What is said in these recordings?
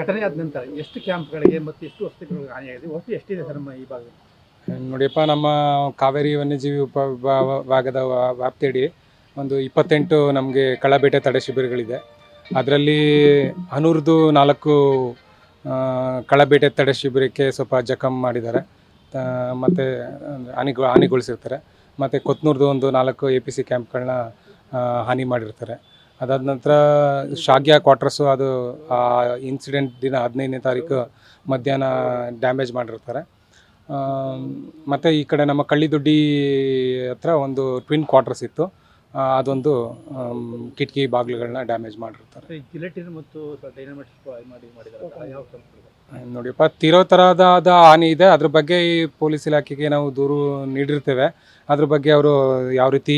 ಘಟನೆ ಆದ ನಂತರ ಎಷ್ಟು ಕ್ಯಾಂಪ್ಗಳಿಗೆ ಮತ್ತು ಎಷ್ಟು ವಸತಿಗಳಿಗೆ ಹಾನಿಯಾಗಿದೆ, ಒಟ್ಟು ಎಷ್ಟಿದೆ ಸರ್ ನಮ್ಮ ಈ ಭಾಗದಲ್ಲಿ? ನೋಡಿಯಪ್ಪ, ನಮ್ಮ ಕಾವೇರಿ ವನ್ಯಜೀವಿ ಉಪವಿಭಾಗದ ವ್ಯಾಪ್ತಿಯಡಿ ಒಂದು 28 ನಮಗೆ ಕಳ್ಳಬೇಟೆ ತಡೆ ಶಿಬಿರಗಳಿದೆ. ಅದರಲ್ಲಿ ಹನೂರ್ದು 4 ಕಳ್ಳಬೇಟೆ ತಡೆ ಶಿಬಿರಕ್ಕೆ ಸ್ವಲ್ಪ ಜಖಮ್ ಮಾಡಿದ್ದಾರೆ, ಮತ್ತು ಹಾನಿಗೊಳಿಸಿರ್ತಾರೆ. ಮತ್ತು ಕೊತ್ನೂರ್ದು ಒಂದು 4 APC ಕ್ಯಾಂಪ್ಗಳನ್ನ ಹಾನಿ ಮಾಡಿರ್ತಾರೆ. ಅದಾದ ನಂತರ ಶಾಗ್ಯ ಕ್ವಾರ್ಟರ್ಸು, ಅದು ಇನ್ಸಿಡೆಂಟ್ ದಿನ 15ನೇ ತಾರೀಕು ಮಧ್ಯಾಹ್ನ ಡ್ಯಾಮೇಜ್ ಮಾಡಿರ್ತಾರೆ. ಮತ್ತು ಈ ಕಡೆ ನಮ್ಮ ಕಳ್ಳಿದೊಡ್ಡಿ ಹತ್ರ ಒಂದು ಟ್ವಿನ್ ಕ್ವಾರ್ಟರ್ಸ್ ಇತ್ತು, ಅದೊಂದು ಕಿಟಕಿ ಬಾಗಿಲುಗಳನ್ನ ಡ್ಯಾಮೇಜ್ ಮಾಡಿರ್ತಾರೆ. ಜಿಲೆಟಿನ್ ಮತ್ತು ಡೈನಮೈಟ್ ಮಾಡಿದ್ದಾರೆ ಯಾವ ನೋಡಿಯಪ್ಪ, ತೀರೋ ಥರದ ಹಾನಿ ಇದೆ. ಅದ್ರ ಬಗ್ಗೆ ಈ ಪೊಲೀಸ್ ಇಲಾಖೆಗೆ ನಾವು ದೂರು ನೀಡಿರ್ತೇವೆ. ಅದ್ರ ಬಗ್ಗೆ ಅವರು ಯಾವ ರೀತಿ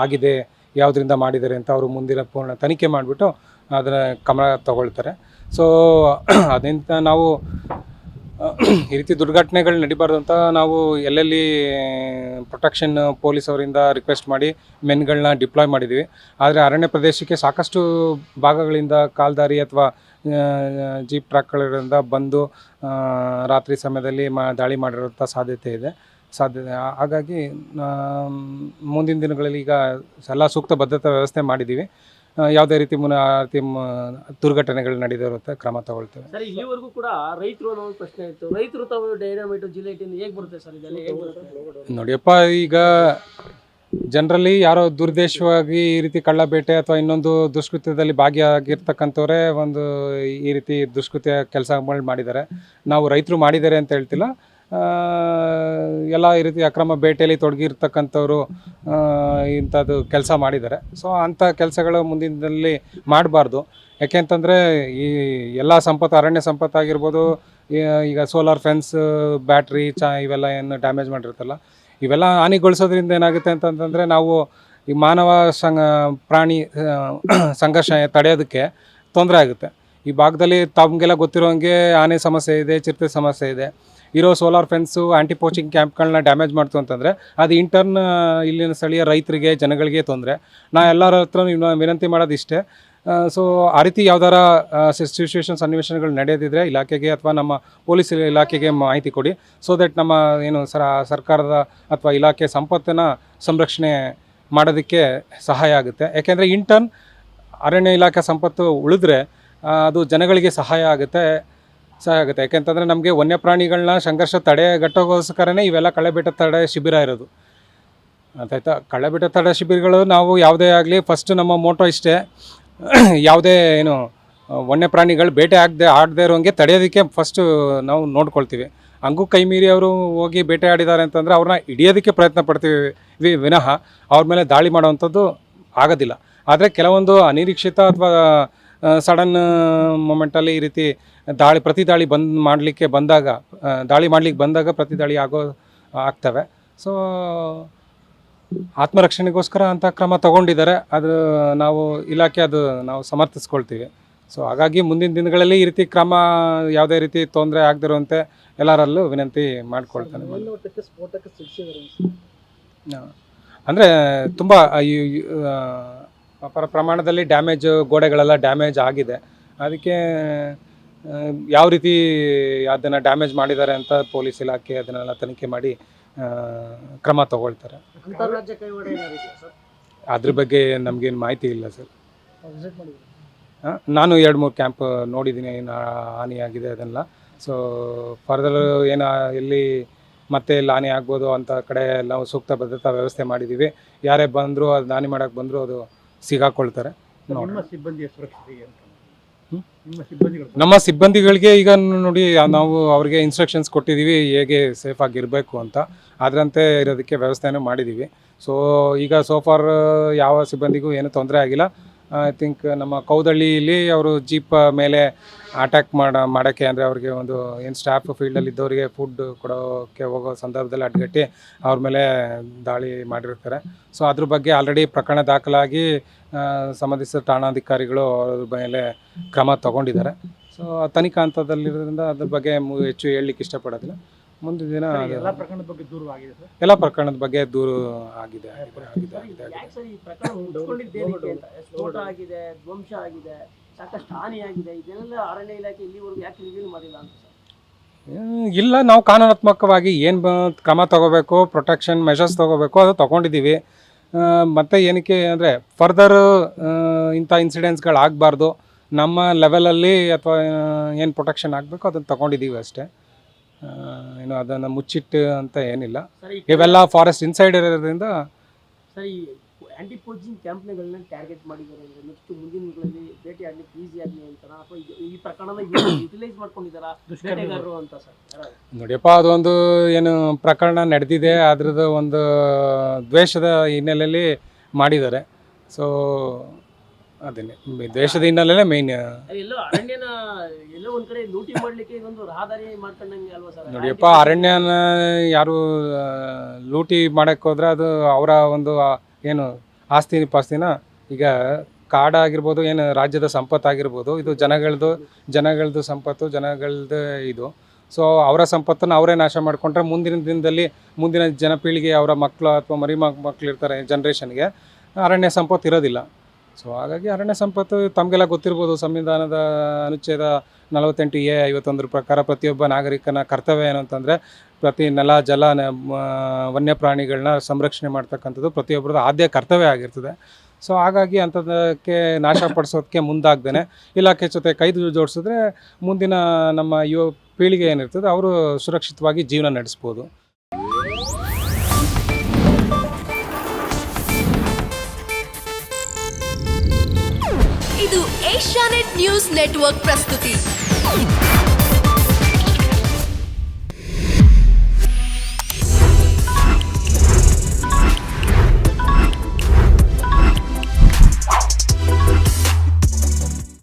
ಆಗಿದೆ, ಯಾವುದರಿಂದ ಮಾಡಿದ್ದಾರೆ ಅಂತ ಅವರು ಮುಂದಿನ ಪೂರ್ಣ ತನಿಖೆ ಮಾಡಿಬಿಟ್ಟು ಅದರ ಕ್ರಮ ತಗೊಳ್ತಾರೆ. ಸೊ ಅದರಿಂದ ನಾವು ಈ ರೀತಿ ದುರ್ಘಟನೆಗಳು ನಡಿಬಾರ್ದು ಅಂತ ನಾವು ಎಲ್ಲೆಲ್ಲಿ ಪ್ರೊಟೆಕ್ಷನ್ ಪೊಲೀಸ್ ಅವರಿಂದ ರಿಕ್ವೆಸ್ಟ್ ಮಾಡಿ ಮೆನ್ಗಳನ್ನ ಡಿಪ್ಲಾಯ್ ಮಾಡಿದ್ದೀವಿ. ಆದರೆ ಅರಣ್ಯ ಪ್ರದೇಶಕ್ಕೆ ಸಾಕಷ್ಟು ಭಾಗಗಳಿಂದ ಕಾಲ್ದಾರಿ ಅಥವಾ ಜೀಪ್ ಟ್ರಕ್ಗಳಿಂದ ಬಂದು ರಾತ್ರಿ ಸಮಯದಲ್ಲಿ ದಾಳಿ ಮಾಡಿರೋಂಥ ಸಾಧ್ಯತೆ ಇದೆ. ಹಾಗಾಗಿ ಮುಂದಿನ ದಿನಗಳಲ್ಲಿ ಈಗ ಎಲ್ಲ ಸೂಕ್ತ ಭದ್ರತಾ ವ್ಯವಸ್ಥೆ ಮಾಡಿದ್ದೀವಿ. ಯಾವುದೇ ರೀತಿ ದುರ್ಘಟನೆಗಳು ನಡೆದಿರುತ್ತೆ ಕ್ರಮ ತಗೊಳ್ತೇವೆ. ಸರ್, ಇಲ್ಲಿವರೆಗೂ ಕೂಡ ರೈತರು ಅನ್ನೋ ಪ್ರಶ್ನೆ ಇತ್ತು. ರೈತರು ತಾವು ಡೈನಮೈಟ್ ಜಿಲೆಟಿನ್ ಹೇಗೆ ಬರುತ್ತೆ ಸರ್? ಇದೆಲ್ಲ ಹೇಗೆ ಬರುತ್ತೆ? ನೋಡಿಯಪ್ಪ, ಈಗ ಜನರಲಿ ಯಾರೋ ದುರ್ದೇಶವಾಗಿ ಈ ರೀತಿ ಕಳ್ಳಬೇಟೆ ಅಥವಾ ಇನ್ನೊಂದು ದುಷ್ಕೃತ್ಯದಲ್ಲಿ ಭಾಗಿಯಾಗಿರ್ತಕ್ಕಂಥವರೇ ಒಂದು ಈ ರೀತಿ ದುಷ್ಕೃತ್ಯ ಕೆಲಸಗಳು ಮಾಡಿದ್ದಾರೆ. ನಾವು ರೈತರು ಮಾಡಿದ್ದಾರೆ ಅಂತ ಹೇಳ್ತಿಲ್ಲ, ಎಲ್ಲ ಈ ರೀತಿ ಅಕ್ರಮ ಬೇಟೆಯಲ್ಲಿ ತೊಡಗಿರ್ತಕ್ಕಂಥವ್ರು ಇಂಥದ್ದು ಕೆಲಸ ಮಾಡಿದ್ದಾರೆ. ಸೊ ಅಂಥ ಕೆಲಸಗಳು ಮುಂದಿನ ದಿನದಲ್ಲಿ ಮಾಡಬಾರ್ದು. ಯಾಕೆಂತಂದರೆ ಈ ಎಲ್ಲ ಸಂಪತ್ತು, ಅರಣ್ಯ ಸಂಪತ್ತಾಗಿರ್ಬೋದು, ಈಗ ಸೋಲಾರ್ ಫೆನ್ಸ್, ಬ್ಯಾಟ್ರಿ, ಇವೆಲ್ಲ ಏನು ಡ್ಯಾಮೇಜ್ ಮಾಡಿರುತ್ತಲ್ಲ, ಇವೆಲ್ಲ ಹಾನಿಗೊಳಿಸೋದ್ರಿಂದ ಏನಾಗುತ್ತೆ ಅಂತಂತಂದರೆ ನಾವು ಈ ಮಾನವ ಪ್ರಾಣಿ ಸಂಘರ್ಷ ತಡೆಯೋದಕ್ಕೆ ತೊಂದರೆ ಆಗುತ್ತೆ. ಈ ಭಾಗದಲ್ಲಿ ತಮಗೆಲ್ಲ ಗೊತ್ತಿರೋಂಗೆ ಆನೆ ಸಮಸ್ಯೆ ಇದೆ, ಚಿರತೆ ಸಮಸ್ಯೆ ಇದೆ. ಇರೋ ಸೋಲಾರ್ ಫೆನ್ಸು, ಆ್ಯಂಟಿ ಪೋಚಿಂಗ್ ಕ್ಯಾಂಪ್ಗಳನ್ನ ಡ್ಯಾಮೇಜ್ ಮಾಡ್ತು ಅಂತಂದರೆ ಅದು ಇಂಟರ್ನ್ ಇಲ್ಲಿನ ಸ್ಥಳೀಯ ರೈತರಿಗೆ, ಜನಗಳಿಗೆ ತೊಂದರೆ. ನಾ ಎಲ್ಲರ ಹತ್ರ ವಿನಂತಿ ಮಾಡೋದು ಇಷ್ಟೇ. ಸೊ ಆ ರೀತಿ ಯಾವ್ದಾರ ಸಿಚುವೇಶನ್ ಸನ್ನಿವೇಶಗಳು ನಡೆಯೋದಿದ್ರೆ ಇಲಾಖೆಗೆ ಅಥವಾ ನಮ್ಮ ಪೊಲೀಸ್ ಇಲಾಖೆಗೆ ಮಾಹಿತಿ ಕೊಡಿ. ಸೊ ದಟ್ ನಮ್ಮ ಏನು ಸರ್ಕಾರದ ಅಥವಾ ಇಲಾಖೆ ಸಂಪತ್ತನ್ನು ಸಂರಕ್ಷಣೆ ಮಾಡೋದಕ್ಕೆ ಸಹಾಯ ಆಗುತ್ತೆ. ಯಾಕೆಂದರೆ ಇಂಟರ್ನ್ ಅರಣ್ಯ ಇಲಾಖೆ ಸಂಪತ್ತು ಉಳಿದ್ರೆ ಅದು ಜನಗಳಿಗೆ ಸಹಾಯ ಆಗುತ್ತೆ. ಯಾಕೆಂತಂದರೆ ನಮಗೆ ವನ್ಯಪ್ರಾಣಿಗಳನ್ನ ಸಂಘರ್ಷ ತಡೆಗಟ್ಟೋಗೋಸ್ಕರನೇ ಇವೆಲ್ಲ ಕಳ್ಳಬೇಟೆ ತಡೆ ಶಿಬಿರ ಇರೋದು. ಆಯ್ತಾ? ಕಳ್ಳಬೇಟೆ ತಡೆ ಶಿಬಿರಗಳು ನಾವು ಯಾವುದೇ ಆಗಲಿ, ಫಸ್ಟ್ ನಮ್ಮ ಮೋಟೋ ಇಷ್ಟೇ, ಯಾವುದೇ ಏನು ವನ್ಯಪ್ರಾಣಿಗಳು ಬೇಟೆ ಆಡದೇ ಇರೋಂಗೆ ತಡೆಯೋದಕ್ಕೆ ಫಸ್ಟು ನಾವು ನೋಡ್ಕೊಳ್ತೀವಿ. ಹಂಗೂ ಕೈ ಮೀರಿ ಅವರು ಹೋಗಿ ಬೇಟೆ ಆಡಿದ್ದಾರೆ ಅಂತಂದರೆ ಅವ್ರನ್ನ ಹಿಡಿಯೋದಕ್ಕೆ ಪ್ರಯತ್ನ ಪಡ್ತೀವಿ ವಿನಃ ಅವ್ರ ಮೇಲೆ ದಾಳಿ ಮಾಡೋವಂಥದ್ದು ಆಗೋದಿಲ್ಲ. ಆದರೆ ಕೆಲವೊಂದು ಅನಿರೀಕ್ಷಿತ ಅಥವಾ ಸಡನ್ ಮೊಮೆಂಟಲ್ಲಿ ಈ ರೀತಿ ಪ್ರತಿ ದಾಳಿ ಮಾಡಲಿಕ್ಕೆ ಬಂದಾಗ ಪ್ರತಿ ದಾಳಿ ಆಗ್ತವೆ. ಸೊ ಆತ್ಮರಕ್ಷಣೆಗೋಸ್ಕರ ಅಂತ ಕ್ರಮ ತಗೊಂಡಿದ್ದಾರೆ. ಅದು ನಾವು ಇಲಾಖೆ ನಾವು ಸಮರ್ಥಿಸ್ಕೊಳ್ತೀವಿ. ಸೊ ಹಾಗಾಗಿ ಮುಂದಿನ ದಿನಗಳಲ್ಲಿ ಈ ರೀತಿ ಕ್ರಮ ಯಾವುದೇ ರೀತಿ ತೊಂದರೆ ಆಗದಿರುವಂತೆ ಎಲ್ಲರಲ್ಲೂ ವಿನಂತಿ ಮಾಡ್ಕೊಳ್ತಾನೆ. ಅಂದರೆ ತುಂಬ ಪ್ರಮಾಣದಲ್ಲಿ ಗೋಡೆಗಳೆಲ್ಲ ಡ್ಯಾಮೇಜ್ ಆಗಿದೆ. ಅದಕ್ಕೆ ಯಾವ ರೀತಿ ಅದನ್ನು ಡ್ಯಾಮೇಜ್ ಮಾಡಿದ್ದಾರೆ ಅಂತ ಪೊಲೀಸ್ ಇಲಾಖೆ ಅದನ್ನೆಲ್ಲ ತನಿಖೆ ಮಾಡಿ ಕ್ರಮ ತಗೊಳ್ತಾರೆ. ಅದ್ರ ಬಗ್ಗೆ ನಮಗೇನು ಮಾಹಿತಿ ಇಲ್ಲ ಸರ್. ನಾನು 2-3 ಕ್ಯಾಂಪ್ ನೋಡಿದ್ದೀನಿ, ಏನು ಹಾನಿಯಾಗಿದೆ ಅದೆಲ್ಲ. ಸೊ ಫರ್ದರ್ ಎಲ್ಲಿ ಮತ್ತೆ ಇಲ್ಲಿ ಹಾನಿ ಆಗ್ಬೋದು ಅಂತ ಕಡೆ ನಾವು ಸೂಕ್ತ ಭದ್ರತಾ ವ್ಯವಸ್ಥೆ ಮಾಡಿದ್ದೀವಿ. ಯಾರೇ ಬಂದರೂ ಅದು ಹಾನಿ ಮಾಡೋಕ್ಕೆ ಬಂದರೂ ಅದು ಸಿಗಾಕೊಳ್ತಾರೆ. ನಮ್ಮ ಸಿಬ್ಬಂದಿಗಳಿಗೆ ಈಗ ನೋಡಿ, ನಾವು ಅವ್ರಿಗೆ ಇನ್ಸ್ಟ್ರಕ್ಷನ್ಸ್ ಕೊಟ್ಟಿದ್ದೀವಿ ಹೇಗೆ ಸೇಫಾಗಿರಬೇಕು ಅಂತ. ಅದರಂತೆ ಇರೋದಕ್ಕೆ ವ್ಯವಸ್ಥೆನೂ ಮಾಡಿದ್ದೀವಿ. ಸೊ ಈಗ ಸೋಫಾರ್ ಯಾವ ಸಿಬ್ಬಂದಿಗೂ ಏನೂ ತೊಂದರೆ ಆಗಿಲ್ಲ. ಐ ಥಿಂಕ್ ನಮ್ಮ ಕೌದಳ್ಳಿಯಲ್ಲಿ ಅವರು ಜೀಪ್ ಮೇಲೆ ಅಟ್ಯಾಕ್ ಮಾಡೋಕ್ಕೆ, ಅಂದರೆ ಅವ್ರಿಗೆ ಒಂದು ಏನು ಸ್ಟಾಫ್ ಫೀಲ್ಡಲ್ಲಿ ಇದ್ದವರಿಗೆ ಫುಡ್ ಕೊಡೋಕ್ಕೆ ಹೋಗೋ ಸಂದರ್ಭದಲ್ಲಿ ಅಡ್ಗಟ್ಟಿ ಅವ್ರ ಮೇಲೆ ದಾಳಿ ಮಾಡಿರ್ತಾರೆ. ಸೊ ಅದ್ರ ಬಗ್ಗೆ ಆಲ್ರೆಡಿ ಪ್ರಕರಣ ದಾಖಲಾಗಿ ಸಂಬಂಧಿಸಿದ ಠಾಣಾಧಿಕಾರಿಗಳು ಅವ್ರ ಮೇಲೆ ಕ್ರಮ ತಗೊಂಡಿದ್ದಾರೆ. ಸೊ ತನಿಖಾ ಹಂತದಲ್ಲಿರೋದ್ರಿಂದ ಅದ್ರ ಬಗ್ಗೆ ಹೆಚ್ಚು ಹೇಳಲಿಕ್ಕೆ ಇಷ್ಟಪಡೋದಿಲ್ಲ. ಮುಂದಿನ ದಿನ ಎಲ್ಲ ಪ್ರಕರಣದ ಬಗ್ಗೆ ದೂರು ಆಗಿದೆ. ಸಾಕಷ್ಟು ಹಾನಿಯಾಗಿದೆ, ಇದನ್ನೆಲ್ಲ ಅರಣ್ಯ ಇಲಾಖೆ ಇಲ್ಲಿವರೆಗೂ ಯಾಕೆ ರಿವ್ಯೂ ಮಾಡಿಲ್ಲ ಅಂತ ಸರ್? ಇಲ್ಲ, ನಾವು ಕಾನೂನಾತ್ಮಕವಾಗಿ ಏನು ಕ್ರಮ ತಗೋಬೇಕು, ಪ್ರೊಟೆಕ್ಷನ್ ಮೆಷರ್ಸ್ ತೊಗೋಬೇಕು ಅದು ತೊಗೊಂಡಿದ್ದೀವಿ. ಮತ್ತು ಏನಕ್ಕೆ ಅಂದರೆ ಫರ್ದರ್ ಇಂಥ ಇನ್ಸಿಡೆಂಟ್ಸ್ಗಳಾಗಬಾರ್ದು, ನಮ್ಮ ಲೆವೆಲಲ್ಲಿ ಅಥವಾ ಏನು ಪ್ರೊಟೆಕ್ಷನ್ ಆಗಬೇಕು ಅದನ್ನು ತೊಗೊಂಡಿದ್ದೀವಿ ಅಷ್ಟೇ. ಏನು ಅದನ್ನು ಮುಚ್ಚಿಟ್ಟು ಅಂತ ಏನಿಲ್ಲ. ಸರ್ ಇವೆಲ್ಲ ಫಾರೆಸ್ಟ್ ಇನ್ಸೈಡ್ ಇರೋದ್ರಿಂದ ಸರ್ ಈ ಆ್ಯಂಟಿ ಪೋಚಿಂಗ್ ಕ್ಯಾಂಪ್ಗಳನ್ನ ಟಾರ್ಗೆಟ್ ಮಾಡಿದ್ದಾರೆ ಅಂದರೆ ನೆಕ್ಸ್ಟ್ ಮುಂದಿನ ದಿನಗಳಲ್ಲಿ ಭೇಟಿ ಆಗಲಿಕ್ಕೆ ಈಸಿ ಆಗಲಿ ಅಂತಾರ ಅಥವಾ ಈ ಪ್ರಕರಣನ ಯುಟಿಲೈಸ್ ಮಾಡ್ಕೊಂಡಿದ್ದಾರಾ ಬೇಟೆಗಾರರು ಅಂತ ಸರ್? ನೋಡಿಯಪ್ಪ, ಅದೊಂದು ಏನು ಪ್ರಕರಣ ನಡೆದಿದೆ, ಅದ್ರದ್ದು ಒಂದು ದ್ವೇಷದ ಹಿನ್ನೆಲೆಯಲ್ಲಿ ಮಾಡಿದ್ದಾರೆ. ಸೊ ಅದನ್ನೇ ದ್ವೇಷದ ಹಿನ್ನೆಲೆಯೇ ಮೇಯ್ನ್. ಎಲ್ಲೋ ಅರಣ್ಯನ ಎಲ್ಲೋ ಒಂದ್ ಕಡೆ ಲೂಟಿ ಮಾಡ್ಲಿಕ್ಕೆ ಇದೊಂದು ರಹದಾರಿ ಮಾಡ್ಕೊಂಡಂಗೆ ಅಲ್ವಾ ಸರ್? ನೋಡಿಯಪ್ಪ, ಅರಣ್ಯನ ಯಾರು ಲೂಟಿ ಮಾಡೋಕ್ಕೆ ಹೋದ್ರೆ ಅದು ಅವರ ಒಂದು ಏನು ಆಸ್ತಿ ಪಾಸ್ತಿನ, ಈಗ ಕಾಡಾಗಿರ್ಬೋದು, ಏನು ರಾಜ್ಯದ ಸಂಪತ್ತಾಗಿರ್ಬೋದು, ಇದು ಜನಗಳದ್ದು ಸಂಪತ್ತು, ಜನಗಳದ್ದು ಇದು. ಸೊ ಅವರ ಸಂಪತ್ತನ್ನು ಅವರೇ ನಾಶ ಮಾಡಿಕೊಂಡ್ರೆ ಮುಂದಿನ ದಿನದಲ್ಲಿ ಮುಂದಿನ ಜನಪೀಳಿಗೆ ಅವರ ಮಕ್ಕಳು ಅಥವಾ ಮರಿ ಮಕ್ಕಳು ಇರ್ತಾರೆ ಜನ್ರೇಷನ್ಗೆ, ಅರಣ್ಯ ಸಂಪತ್ತು ಇರೋದಿಲ್ಲ. ಸೊ ಹಾಗಾಗಿ ಅರಣ್ಯ ಸಂಪತ್ತು ತಮಗೆಲ್ಲ ಗೊತ್ತಿರ್ಬೋದು, ಸಂವಿಧಾನದ ಅನುಚ್ಛೇದ 48A 51 ಪ್ರಕಾರ ಪ್ರತಿಯೊಬ್ಬ ನಾಗರಿಕನ ಕರ್ತವ್ಯ ಏನು ಅಂತಂದರೆ ಪ್ರತಿ ನೆಲ, ಜಲ, ವನ್ಯಪ್ರಾಣಿಗಳನ್ನ ಸಂರಕ್ಷಣೆ ಮಾಡ್ತಕ್ಕಂಥದ್ದು ಪ್ರತಿಯೊಬ್ಬರದ್ದು ಆದ್ಯ ಕರ್ತವ್ಯ ಆಗಿರ್ತದೆ. ಸೊ ಹಾಗಾಗಿ ಅಂಥದ್ದಕ್ಕೆ ನಾಶಪಡಿಸೋದಕ್ಕೆ ಮುಂದಾಗ್ದೇ ಇಲಾಖೆ ಜೊತೆ ಕೈ ಜೋಡಿಸಿದ್ರೆ ಮುಂದಿನ ನಮ್ಮ ಯುವ ಪೀಳಿಗೆ ಏನಿರ್ತದೆ ಅವರು ಸುರಕ್ಷಿತವಾಗಿ ಜೀವನ ನಡೆಸ್ಬೋದು. ಇದು ಏಷ್ಯಾನೆಟ್ ನ್ಯೂಸ್ ನೆಟ್ವರ್ಕ್ ಪ್ರಸ್ತುತಿ.